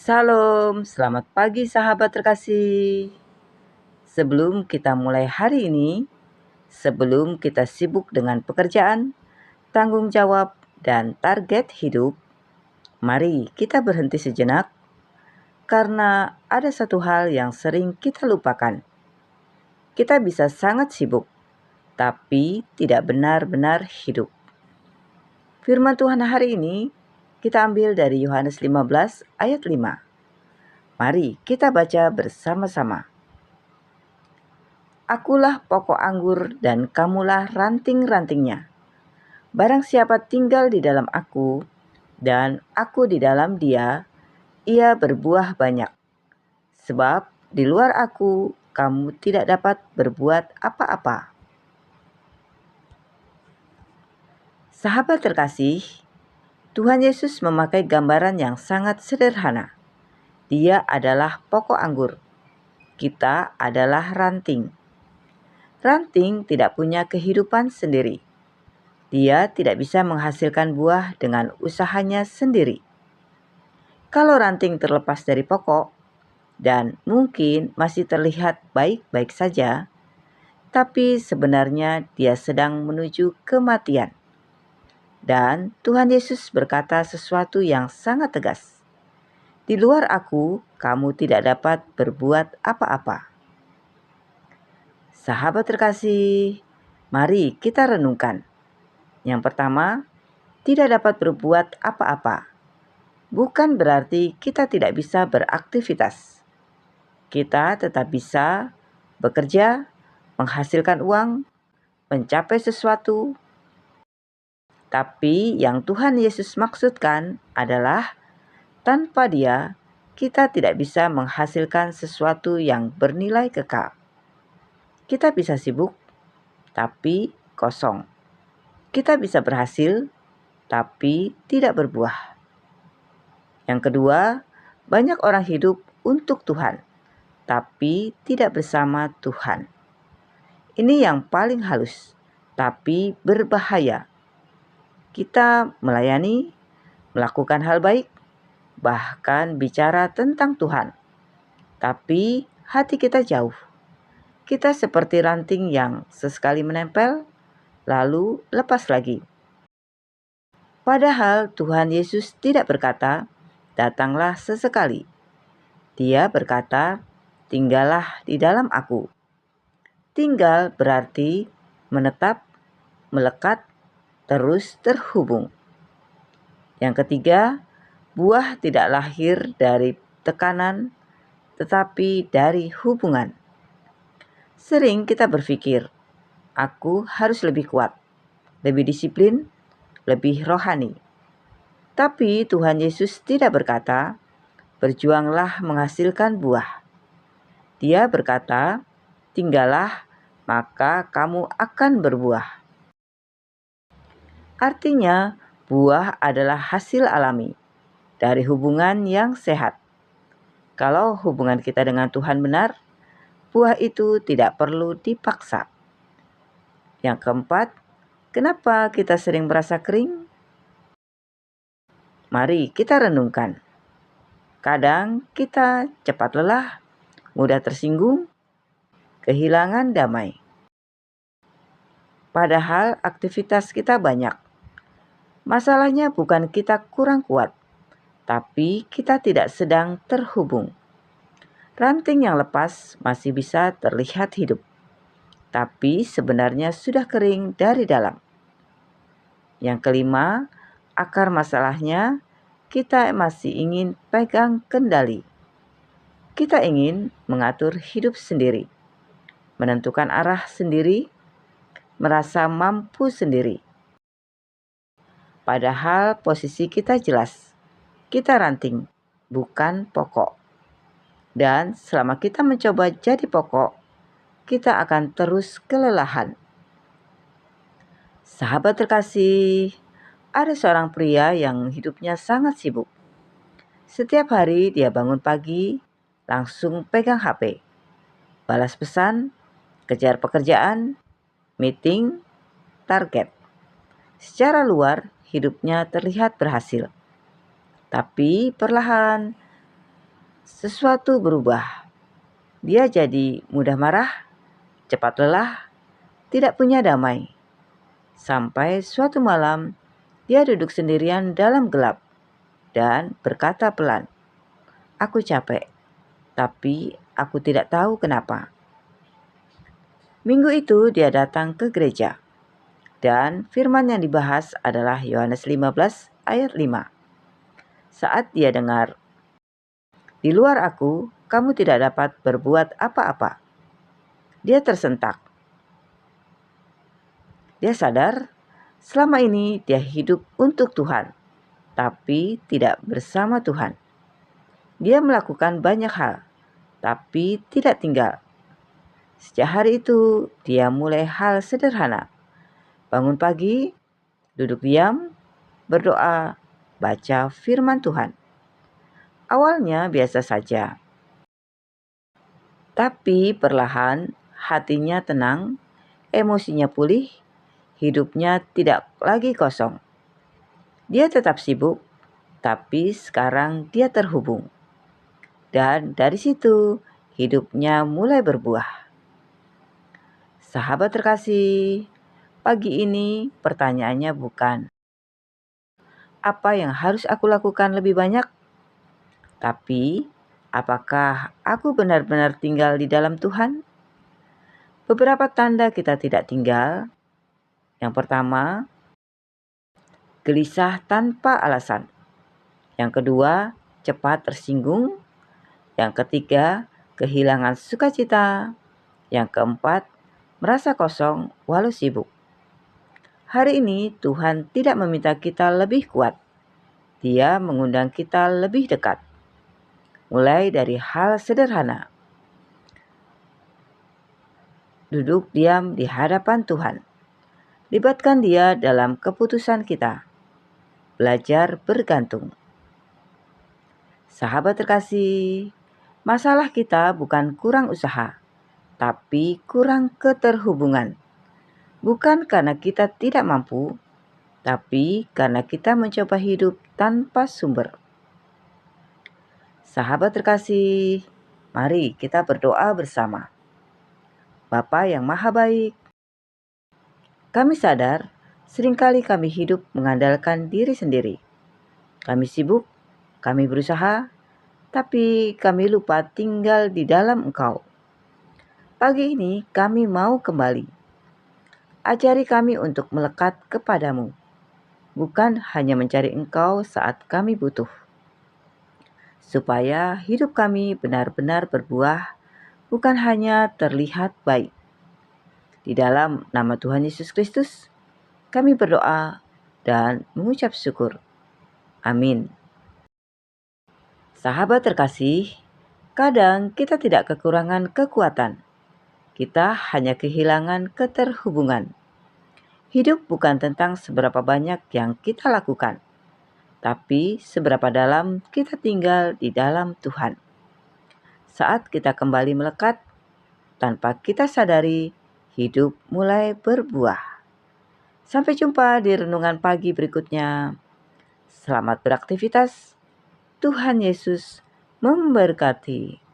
Salam, selamat pagi sahabat terkasih. Sebelum kita mulai hari ini, sebelum kita sibuk dengan pekerjaan, tanggung jawab, dan target hidup, mari kita berhenti sejenak karena ada satu hal yang sering kita lupakan. Kita bisa sangat sibuk, tapi tidak benar-benar hidup. Firman Tuhan hari ini kita ambil dari Yohanes 15 ayat 5. Mari kita baca bersama-sama. Akulah pokok anggur dan kamulah ranting-rantingnya. Barang siapa tinggal di dalam aku dan aku di dalam dia, ia berbuah banyak. Sebab di luar aku kamu tidak dapat berbuat apa-apa. Sahabat terkasih, Tuhan Yesus memakai gambaran yang sangat sederhana. Dia adalah pokok anggur. Kita adalah ranting. Ranting tidak punya kehidupan sendiri. Dia tidak bisa menghasilkan buah dengan usahanya sendiri. Kalau ranting terlepas dari pokok dan mungkin masih terlihat baik-baik saja, tapi sebenarnya dia sedang menuju kematian. Dan Tuhan Yesus berkata sesuatu yang sangat tegas. Di luar aku, kamu tidak dapat berbuat apa-apa. Sahabat terkasih, mari kita renungkan. Yang pertama, tidak dapat berbuat apa-apa bukan berarti kita tidak bisa beraktivitas. Kita tetap bisa bekerja, menghasilkan uang, mencapai sesuatu. Tapi yang Tuhan Yesus maksudkan adalah tanpa Dia, kita tidak bisa menghasilkan sesuatu yang bernilai kekal. Kita bisa sibuk, tapi kosong. Kita bisa berhasil, tapi tidak berbuah. Yang kedua, banyak orang hidup untuk Tuhan, tapi tidak bersama Tuhan. Ini yang paling halus, tapi berbahaya. Kita melayani, melakukan hal baik, bahkan bicara tentang Tuhan. Tapi hati kita jauh. Kita seperti ranting yang sesekali menempel, lalu lepas lagi. Padahal Tuhan Yesus tidak berkata, "Datanglah sesekali." Dia berkata, "Tinggallah di dalam aku." Tinggal berarti menetap, melekat, terus terhubung. Yang ketiga, buah tidak lahir dari tekanan, tetapi dari hubungan. Sering kita berpikir, aku harus lebih kuat, lebih disiplin, lebih rohani. Tapi Tuhan Yesus tidak berkata, berjuanglah menghasilkan buah. Dia berkata, tinggallah, maka kamu akan berbuah. Artinya, buah adalah hasil alami dari hubungan yang sehat. Kalau hubungan kita dengan Tuhan benar, buah itu tidak perlu dipaksa. Yang keempat, kenapa kita sering merasa kering? Mari kita renungkan. Kadang kita cepat lelah, mudah tersinggung, kehilangan damai. Padahal aktivitas kita banyak. Masalahnya bukan kita kurang kuat, tapi kita tidak sedang terhubung. Ranting yang lepas masih bisa terlihat hidup, tapi sebenarnya sudah kering dari dalam. Yang kelima, akar masalahnya kita masih ingin pegang kendali. Kita ingin mengatur hidup sendiri, menentukan arah sendiri, merasa mampu sendiri. Padahal posisi kita jelas, kita ranting, bukan pokok. Dan selama kita mencoba jadi pokok, kita akan terus kelelahan. Sahabat terkasih, ada seorang pria yang hidupnya sangat sibuk. Setiap hari dia bangun pagi, langsung pegang HP, balas pesan, kejar pekerjaan, meeting, target. Secara luar, hidupnya terlihat berhasil. Tapi perlahan, sesuatu berubah. Dia jadi mudah marah, cepat lelah, tidak punya damai. Sampai suatu malam, dia duduk sendirian dalam gelap dan berkata pelan, "Aku capek, tapi aku tidak tahu kenapa." Minggu itu dia datang ke gereja, dan firman yang dibahas adalah Yohanes 15 ayat 5. Saat dia dengar, "Di luar aku, kamu tidak dapat berbuat apa-apa." Dia tersentak. Dia sadar selama ini dia hidup untuk Tuhan, tapi tidak bersama Tuhan. Dia melakukan banyak hal, tapi tidak tinggal. Sejak hari itu, dia mulai hal sederhana. Bangun pagi, duduk diam, berdoa, baca firman Tuhan. Awalnya biasa saja, tapi perlahan hatinya tenang, emosinya pulih, hidupnya tidak lagi kosong. Dia tetap sibuk, tapi sekarang dia terhubung. Dan dari situ hidupnya mulai berbuah. Sahabat terkasih, pagi ini pertanyaannya bukan apa yang harus aku lakukan lebih banyak, tapi apakah aku benar-benar tinggal di dalam Tuhan? Beberapa tanda kita tidak tinggal. Yang pertama, gelisah tanpa alasan. Yang kedua, cepat tersinggung. Yang ketiga, kehilangan sukacita. Yang keempat, merasa kosong walau sibuk. Hari ini Tuhan tidak meminta kita lebih kuat. Dia mengundang kita lebih dekat. Mulai dari hal sederhana. Duduk diam di hadapan Tuhan. Libatkan Dia dalam keputusan kita. Belajar bergantung. Sahabat terkasih, masalah kita bukan kurang usaha, tapi kurang keterhubungan. Bukan karena kita tidak mampu, tapi karena kita mencoba hidup tanpa sumber. Sahabat terkasih, mari kita berdoa bersama. Bapa yang Maha Baik, kami sadar seringkali kami hidup mengandalkan diri sendiri. Kami sibuk, kami berusaha, tapi kami lupa tinggal di dalam Engkau. Pagi ini kami mau kembali. Ajari kami untuk melekat kepadamu, bukan hanya mencari Engkau saat kami butuh. Supaya hidup kami benar-benar berbuah, bukan hanya terlihat baik. Di dalam nama Tuhan Yesus Kristus, kami berdoa dan mengucap syukur. Amin. Sahabat terkasih, kadang kita tidak kekurangan kekuatan. Kita hanya kehilangan keterhubungan. Hidup bukan tentang seberapa banyak yang kita lakukan, tapi seberapa dalam kita tinggal di dalam Tuhan. Saat kita kembali melekat, tanpa kita sadari, hidup mulai berbuah. Sampai jumpa di renungan pagi berikutnya. Selamat beraktivitas. Tuhan Yesus memberkati.